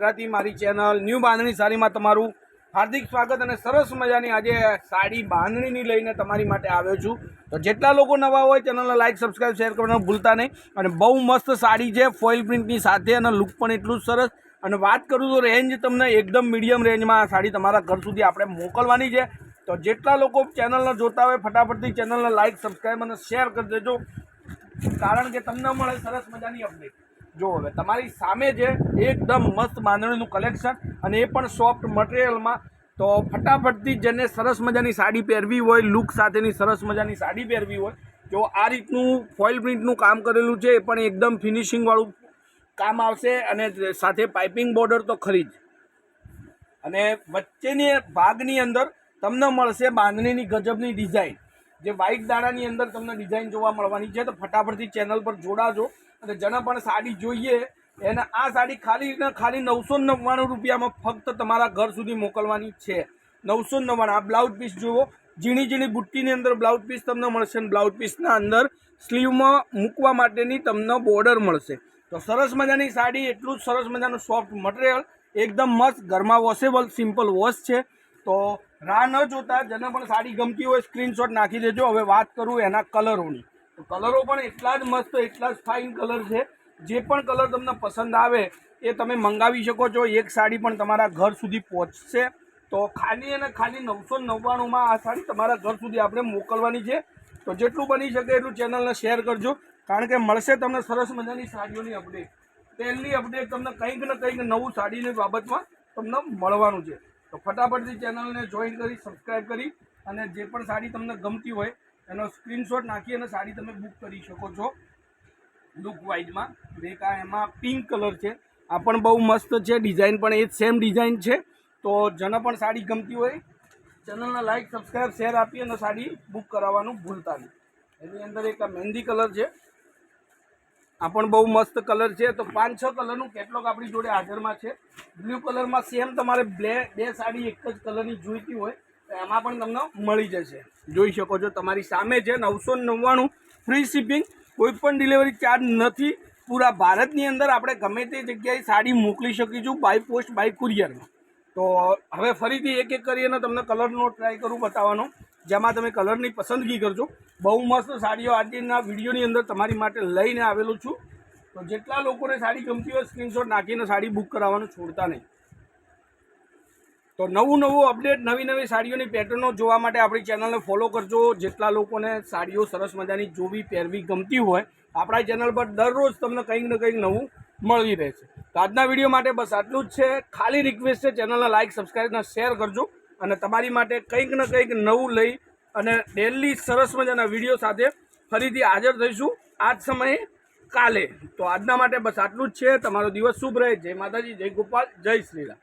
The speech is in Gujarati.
ગુજરાતી મારી ચેનલ ન્યૂ બાંધણી સાડીમાં તમારું હાર્દિક સ્વાગત અને સરસ મજાની આજે સાડી બાંધણીની લઈને તમારી માટે આવ્યો છું। તો જેટલા લોકો નવા હોય ચેનલને લાઇક સબસ્ક્રાઈબ શેર કરવાનું ભૂલતા નહીં। અને બહુ મસ્ત સાડી છે ફોઇલ પ્રિન્ટની સાથે અને લુક પણ એટલું જ સરસ। અને વાત કરું તો રેન્જ તમને એકદમ મીડિયમ રેન્જમાં આ સાડી તમારા ઘર સુધી આપણે મોકલવાની છે। તો જેટલા લોકો ચેનલને જોતા હોય ફટાફટથી ચેનલને લાઇક સબસ્ક્રાઈબ અને શેર કરી દેજો, કારણ કે તમને મળે સરસ મજાની અપડેટ। જો હવે તમારી સામે છે એકદમ મસ્ત બાંધણીનું કલેક્શન અને એ પણ સોફ્ટ મટીરિયલમાં। તો ફટાફટથી જેને સરસ મજાની સાડી પહેરવી હોય, લુક સાથેની સરસ મજાની સાડી પહેરવી હોય, જો આ રીતનું ફોઇલ પ્રિન્ટનું કામ કરેલું છે, એ પણ એકદમ ફિનિશિંગવાળું કામ આવશે અને સાથે પાઇપિંગ બોર્ડર તો ખરી જ। અને વચ્ચેની ભાગની અંદર તમને મળશે બાંધણીની ગજબની ડિઝાઇન, જે વ્હાઇટ દાણાની અંદર તમને ડિઝાઇન જોવા મળવાની છે। તો ફટાફટથી ચેનલ પર જોડાજો અને જેને પણ સાડી જોઈએ એને આ સાડી ખાલી 999 રૂપિયામાં ફક્ત તમારા ઘર સુધી મોકલવાની છે। 999। આ બ્લાઉઝ પીસ જુઓ, ઝીણી ઝીણી બુટ્ટીની અંદર બ્લાઉઝ પીસ તમને મળશે અને બ્લાઉઝ પીસના અંદર સ્લીવમાં મૂકવા માટેની તમને બોર્ડર મળશે। તો સરસ મજાની સાડી, એટલું જ સરસ મજાનું સોફ્ટ મટીરિયલ, એકદમ મસ્ત, ઘરમાં વોશેબલ સિમ્પલ વોશ છે। તો રાહ ન જોતા જેને પણ સાડી ગમતી હોય સ્ક્રીનશોટ નાખી દેજો। હવે વાત કરું એના કલરોની, તો કલરો પણ એટલા જ મસ્ત, એટલા જ ફાઇન કલર છે। જે પણ કલર તમને પસંદ આવે એ તમે મંગાવી શકો છો। એક સાડી પણ તમારા ઘર સુધી પહોંચશે। તો ખાલી અને ખાલી 999માં આ સાડી તમારા ઘર સુધી આપણે મોકલવાની છે। તો જેટલું બની શકે એટલું ચેનલને શેર કરજો, કારણ કે મળશે તમને સરસ મજાની સાડીઓની અપડેટ। પહેલી અપડેટ તમને કંઈક ને કંઈક નવું સાડીની બાબતમાં તમને મળવાનું છે। તો ફટાફટથી ચેનલને જોઈન કરી, સબસ્ક્રાઈબ કરી અને જે પણ સાડી તમને ગમતી હોય એનો સ્ક્રીનશોટ નાખી અને સાડી તમે બુક કરી શકો છો લુક વાઇઝમાં। એક આ એમાં પિંક કલર છે, આ પણ બહુ મસ્ત છે, ડિઝાઇન પણ એ જ સેમ ડિઝાઇન છે। તો જેને પણ સાડી ગમતી હોય ચેનલને લાઇક સબસ્ક્રાઈબ શેર આપી અને સાડી બુક કરાવવાનું ભૂલતા નહીં। એની અંદર એક આ મહેંદી કલર છે, આ પણ બહુ મસ્ત કલર છે। તો 5-6 કલરનું કેટલોગ આપણી જોડે હાજરમાં છે। બ્લુ કલરમાં સેમ તમારે બે સાડી એક જ કલરની જોઈતી હોય તો એમાં પણ તમને મળી જશે। જોઈ શકો છો તમારી સામે છે, 999 ફ્રી શિપિંગ, કોઈ પણ ડિલિવરી ચાર્જ નથી। પૂરા ભારતની અંદર આપણે ગમે તે જગ્યાએ સાડી મોકલી શકીશું બાય પોસ્ટ, બાય કુરિયરમાં। તો હવે ફરીથી એક એક કરીને તમને કલરનો ટ્રાય કરું બતાવવાનો, જેમાં તમે કલરની પસંદગી કરજો। બહુ મસ્ત સાડીઓ આજના વિડીયોની અંદર તમારી માટે લઈને આવેલું છું। તો જેટલા લોકોને સાડી ગમતી હોય સ્ક્રીનશોટ નાખીને સાડી બુક કરાવવાનું છોડતા નહીં। તો નવું અપડેટ, નવી સાડીઓની પેટર્નો જોવા માટે આપણી ચેનલને ફોલો કરજો। જેટલા લોકોને સાડીઓ સરસ મજાની જોવી, પહેરવી ગમતી હોય, આપણા ચેનલ પર દરરોજ તમને કંઈક ને કંઈક નવું મળી રહેશે। તો આજના વિડીયો માટે બસ આટલું જ છે। ખાલી રિક્વેસ્ટ છે, ચેનલને લાઇક સબસ્ક્રાઈબ અને શેર કરજો અને તમારી માટે કંઈક ને કંઈક નવું લઈ અને ડેલી સરસ મજાના વિડીયો સાથે ફરીથી હાજર થઈશું આ જ સમયે કાલે। તો આજના માટે બસ આટલું જ છે। તમારો દિવસ શુભ રહે। જય માતાજી, જય ગોપાલ, જય શ્રીરામ।